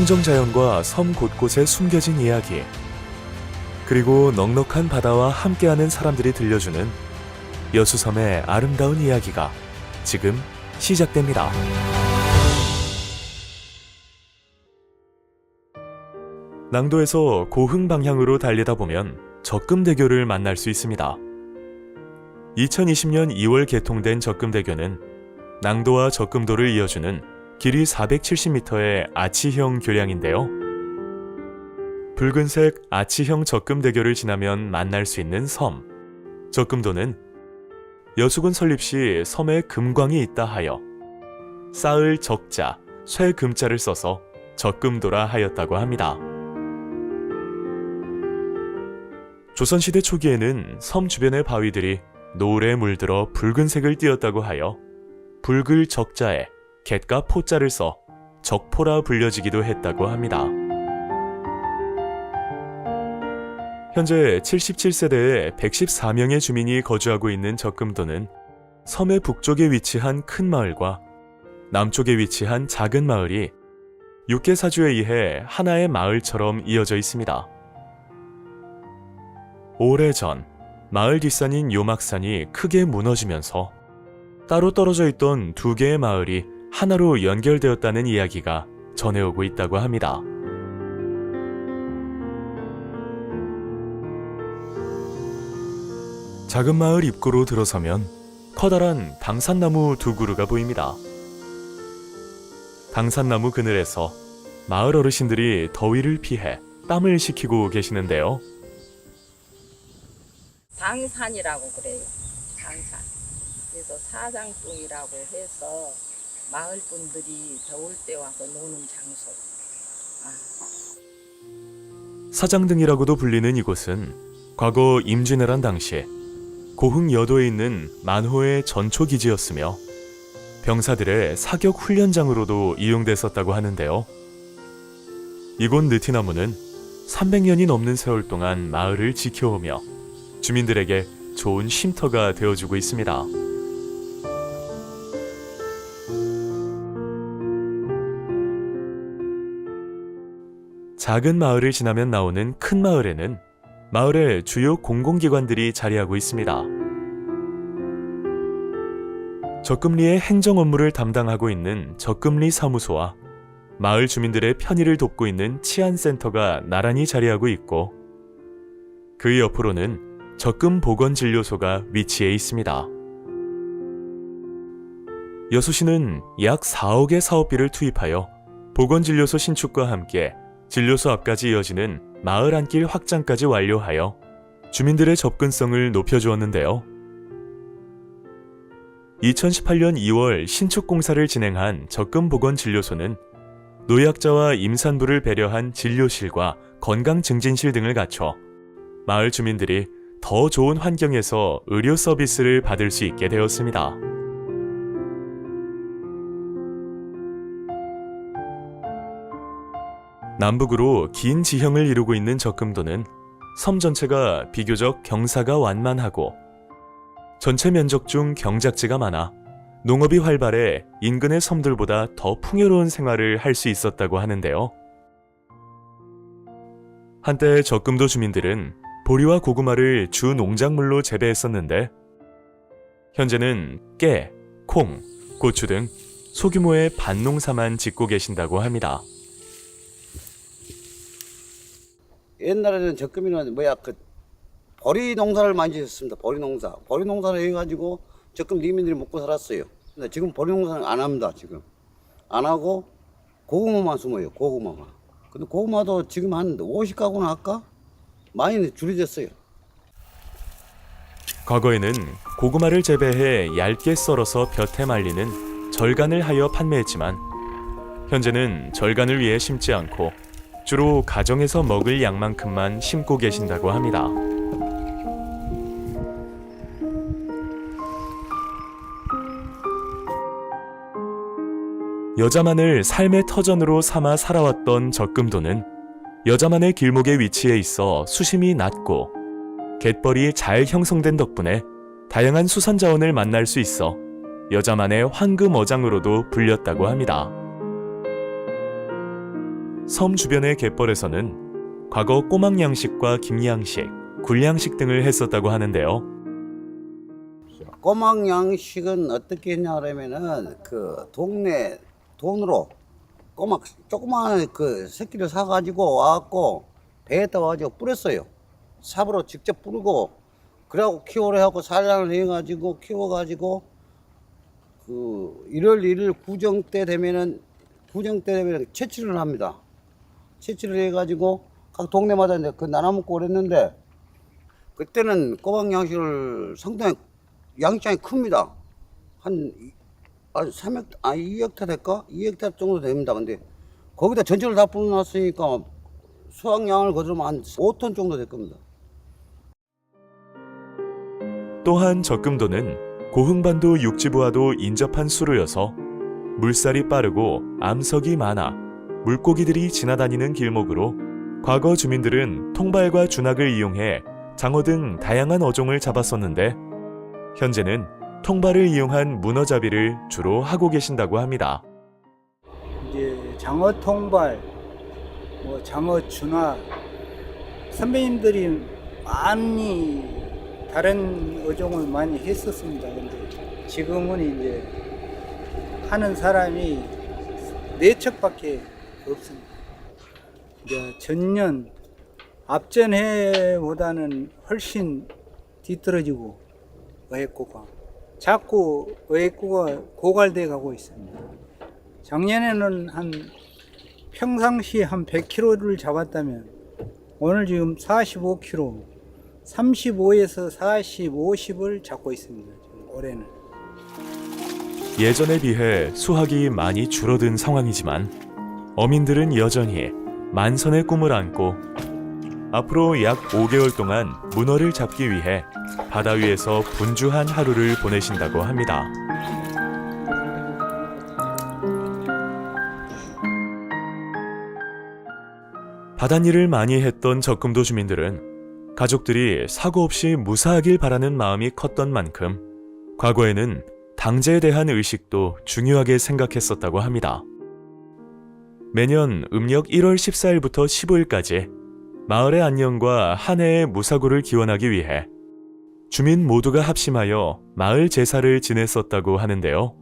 청정자연과 섬 곳곳에 숨겨진 이야기, 그리고 넉넉한 바다와 함께하는 사람들이 들려주는 여수섬의 아름다운 이야기가 지금 시작됩니다. 낭도에서 고흥 방향으로 달리다 보면 적금대교를 만날 수 있습니다. 2020년 2월 개통된 적금대교는 낭도와 적금도를 이어주는 길이 470m의 아치형 교량인데요. 붉은색 아치형 적금대교를 지나면 만날 수 있는 섬, 적금도는 여수군 설립 시 섬에 금광이 있다 하여 쌓을 적자, 쇠금자를 써서 적금도라 하였다고 합니다. 조선시대 초기에는 섬 주변의 바위들이 노을에 물들어 붉은색을 띠었다고 하여 붉을 적자에 갯과 포자를 써 적포라 불려지기도 했다고 합니다. 현재 77세대에 114명의 주민이 거주하고 있는 적금도는 섬의 북쪽에 위치한 큰 마을과 남쪽에 위치한 작은 마을이 육개사주에 의해 하나의 마을처럼 이어져 있습니다. 오래전 마을 뒷산인 요막산이 크게 무너지면서 따로 떨어져 있던 두 개의 마을이 하나로 연결되었다는 이야기가 전해오고 있다고 합니다. 작은 마을 입구로 들어서면 커다란 당산나무 두 그루가 보입니다. 당산나무 그늘에서 마을 어르신들이 더위를 피해 땀을 식히고 계시는데요. 당산이라고 그래요. 당산. 그래서 사장뚱이라고 해서 마을 분들이 더울 때 와서 노는 장소. 사장등이라고도 불리는 이곳은 과거 임진왜란 당시 고흥 여도에 있는 만호의 전초기지였으며 병사들의 사격 훈련장으로도 이용됐었다고 하는데요. 이곳 느티나무는 300년이 넘는 세월 동안 마을을 지켜오며 주민들에게 좋은 쉼터가 되어주고 있습니다. 작은 마을을 지나면 나오는 큰 마을에는 마을의 주요 공공기관들이 자리하고 있습니다. 적금리의 행정 업무를 담당하고 있는 적금리 사무소와 마을 주민들의 편의를 돕고 있는 치안센터가 나란히 자리하고 있고 그 옆으로는 적금보건진료소가 위치해 있습니다. 여수시는 약 4억의 사업비를 투입하여 보건진료소 신축과 함께 진료소 앞까지 이어지는 마을 안길 확장까지 완료하여 주민들의 접근성을 높여주었는데요. 2018년 2월 신축 공사를 진행한 적금보건진료소는 노약자와 임산부를 배려한 진료실과 건강증진실 등을 갖춰 마을 주민들이 더 좋은 환경에서 의료 서비스를 받을 수 있게 되었습니다. 남북으로 긴 지형을 이루고 있는 적금도는 섬 전체가 비교적 경사가 완만하고 전체 면적 중 경작지가 많아 농업이 활발해 인근의 섬들보다 더 풍요로운 생활을 할 수 있었다고 하는데요. 한때 적금도 주민들은 보리와 고구마를 주 농작물로 재배했었는데 현재는 깨, 콩, 고추 등 소규모의 밭농사만 짓고 계신다고 합니다. 옛날에는 적금이는 보리 농사를 많이 지었습니다. 보리 농사를 해가지고 적금 리민들이 먹고 살았어요. 근데 지금 보리 농사는 안 합니다. 지금 안 하고 고구마만 심어요. 고구마만. 근데 고구마도 지금 한 50가구나 할까? 많이 줄어졌어요. 과거에는 고구마를 재배해 얇게 썰어서 볕에 말리는 절간을 하여 판매했지만 현재는 절간을 위해 심지 않고 주로 가정에서 먹을 양만큼만 심고 계신다고 합니다. 여자만을 삶의 터전으로 삼아 살아왔던 적금도는 여자만의 길목에 위치해 있어 수심이 낮고 갯벌이 잘 형성된 덕분에 다양한 수산 자원을 만날 수 있어 여자만의 황금 어장으로도 불렸다고 합니다. 섬 주변의 갯벌에서는 과거 꼬막양식과 김양식, 굴양식 등을 했었다고 하는데요. 꼬막 양식은 어떻게 했냐 그러면은 그 동네 돈으로 꼬막 조그마한 그 새끼를 사가지고 와갖고 배에다 와가지고 뿌렸어요. 삽으로 직접 뿌리고 그래갖고 키워를 하고 산란을 해가지고 키워가지고 그 1월 1일 구정 때 되면은 채취를 합니다. 채취를 해가지고 각 동네마다 이제 그 나눠 먹고 그랬는데 그때는 꼬막 양식을 상당히 양식장이 큽니다. 한 2헥타 될까? 2헥타 정도 됩니다. 근데 거기다 전체를 다 뿌려놨으니까 수확량을 거두면 한 5톤 정도 될 겁니다. 또한 적금도는 고흥반도 육지부와도 인접한 수로여서 물살이 빠르고 암석이 많아 물고기들이 지나다니는 길목으로 과거 주민들은 통발과 준학을 이용해 장어 등 다양한 어종을 잡았었는데 현재는 통발을 이용한 문어잡이를 주로 하고 계신다고 합니다. 이제 장어 통발, 뭐 장어 준하 선배님들이 많이 다른 어종을 많이 했었습니다. 근데 지금은 이제 하는 사람이 4척밖에 없습니다. 이제 전년 앞전 해보다는 훨씬 뒤떨어지고 어획구가 자꾸 어획구가 고갈돼 가고 있습니다. 작년에는 평상시에 한 100kg를 잡았다면 오늘 지금 45kg, 35에서 40, 50을 잡고 있습니다. 지금 올해는. 예전에 비해 수확이 많이 줄어든 상황이지만 어민들은 여전히 만선의 꿈을 안고 앞으로 약 5개월 동안 문어를 잡기 위해 바다 위에서 분주한 하루를 보내신다고 합니다. 바닷일을 많이 했던 적금도 주민들은 가족들이 사고 없이 무사하길 바라는 마음이 컸던 만큼 과거에는 당제에 대한 의식도 중요하게 생각했었다고 합니다. 매년 음력 1월 14일부터 15일까지 마을의 안녕과 한 해의 무사고를 기원하기 위해 주민 모두가 합심하여 마을 제사를 지냈었다고 하는데요.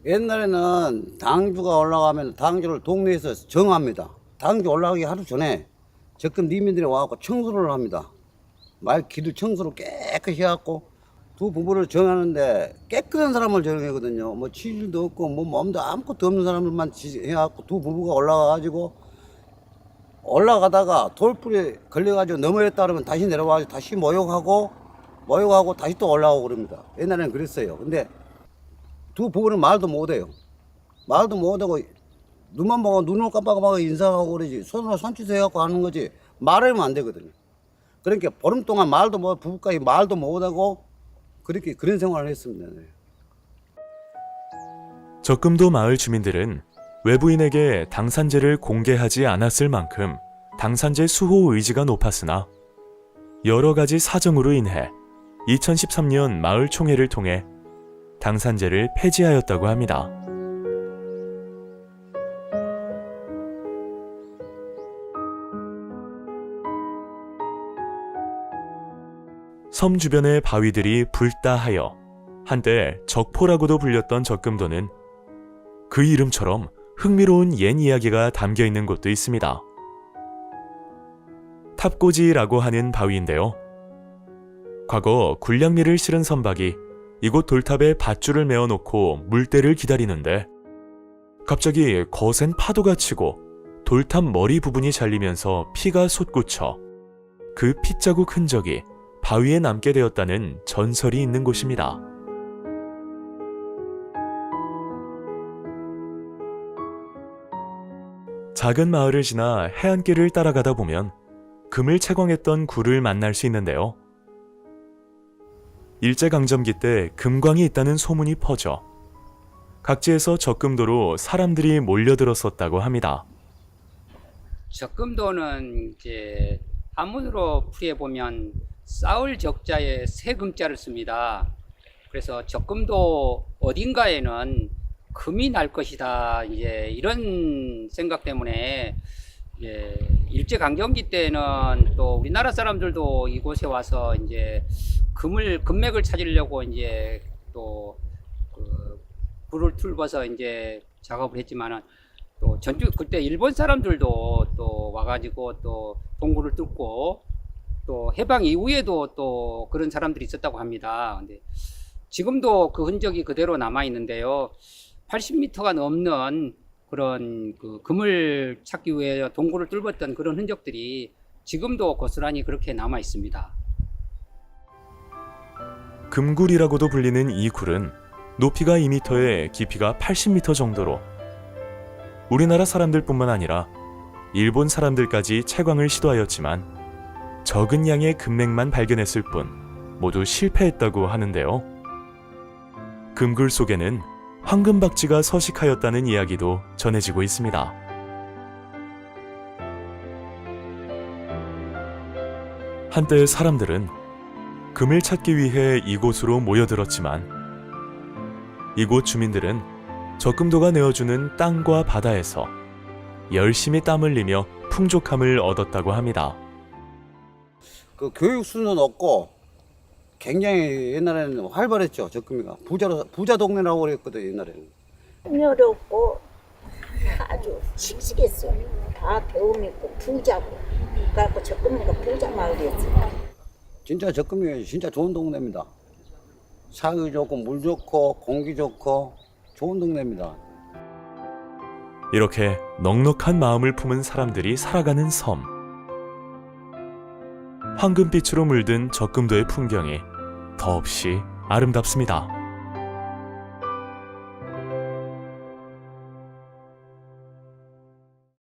옛날에는 당주가 올라가면 당주를 동네에서 정합니다. 당주 올라가기 하루 전에 적금 리민들이 와서 청소를 합니다. 말 길을 청소를 깨끗이 해갖고 두 부부를 정하는데 깨끗한 사람을 정하거든요. 뭐 치질도 없고 뭐 몸도 아무것도 없는 사람들만 해갖고 두 부부가 올라가가지고 올라가다가 돌불에 걸려가지고 넘어졌다 그러면 다시 내려와서 다시 모욕하고 다시 또 올라오고 그럽니다. 옛날에는 그랬어요. 근데 두 부부는 말도 못해요. 말도 못하고 눈만 보고 눈을 깜빡깜빡 인사하고 그러지 손으로 손짓 해갖고 하는 거지 말하면 안 되거든요. 그러니까 보름 동안 부부까지 말도 못하고 그런 생활을 했습니다. 네. 적금도 마을 주민들은 외부인에게 당산제를 공개하지 않았을 만큼 당산제 수호 의지가 높았으나 여러 가지 사정으로 인해 2013년 마을 총회를 통해 당산제를 폐지하였다고 합니다. 섬 주변의 바위들이 불다하여 한때 적포라고도 불렸던 적금도는 그 이름처럼 흥미로운 옛 이야기가 담겨 있는 곳도 있습니다. 탑고지라고 하는 바위인데요. 과거 굴량미를 실은 선박이 이곳 돌탑에 밧줄을 메어놓고 물때를 기다리는데 갑자기 거센 파도가 치고 돌탑 머리 부분이 잘리면서 피가 솟구쳐 그 핏자국 흔적이 바위에 남게 되었다는 전설이 있는 곳입니다. 작은 마을을 지나 해안길을 따라가다 보면 금을 채광했던 굴을 만날 수 있는데요. 일제강점기 때 금광이 있다는 소문이 퍼져 각지에서 적금도로 사람들이 몰려들었었다고 합니다. 적금도는 이제 한문으로 풀이해 보면 쌓을 적자에 세금자를 씁니다. 그래서 적금도 어딘가에는 금이 날 것이다. 이제 이런 생각 때문에 일제강점기 때는 또 우리나라 사람들도 이곳에 와서 이제 금맥을 찾으려고 이제 또 굴을 뚫어서 이제 작업을 했지만은 또 그때 일본 사람들도 또 와가지고 또 동굴을 뚫고 또 해방 이후에도 또 그런 사람들이 있었다고 합니다. 근데 지금도 그 흔적이 그대로 남아 있는데요. 80m가 넘는 그런 금을 찾기 위해 동굴을 뚫었던 그런 흔적들이 지금도 고스란히 그렇게 남아 있습니다. 금굴이라고도 불리는 이 굴은 높이가 2m에 깊이가 80m 정도로 우리나라 사람들뿐만 아니라 일본 사람들까지 채광을 시도하였지만 적은 양의 금맥만 발견했을 뿐 모두 실패했다고 하는데요. 금굴 속에는 황금박쥐가 서식하였다는 이야기도 전해지고 있습니다. 한때 사람들은 금을 찾기 위해 이곳으로 모여들었지만 이곳 주민들은 적금도가 내어주는 땅과 바다에서 열심히 땀 흘리며 풍족함을 얻었다고 합니다. 그 교육 수는 없고 굉장히 옛날에는 활발했죠. 적금이가 부자 동네라고 그랬거든 옛날에는. 풍요롭고 아주 씩씩했어요. 다 배움 있고 부자고. 그래갖고 적금이가 부자 마을이었어요. 진짜 적금이 진짜 좋은 동네입니다. 사기 좋고 물 좋고 공기 좋고 좋은 동네입니다. 이렇게 넉넉한 마음을 품은 사람들이 살아가는 섬. 황금빛으로 물든 적금도의 풍경이 더없이 아름답습니다.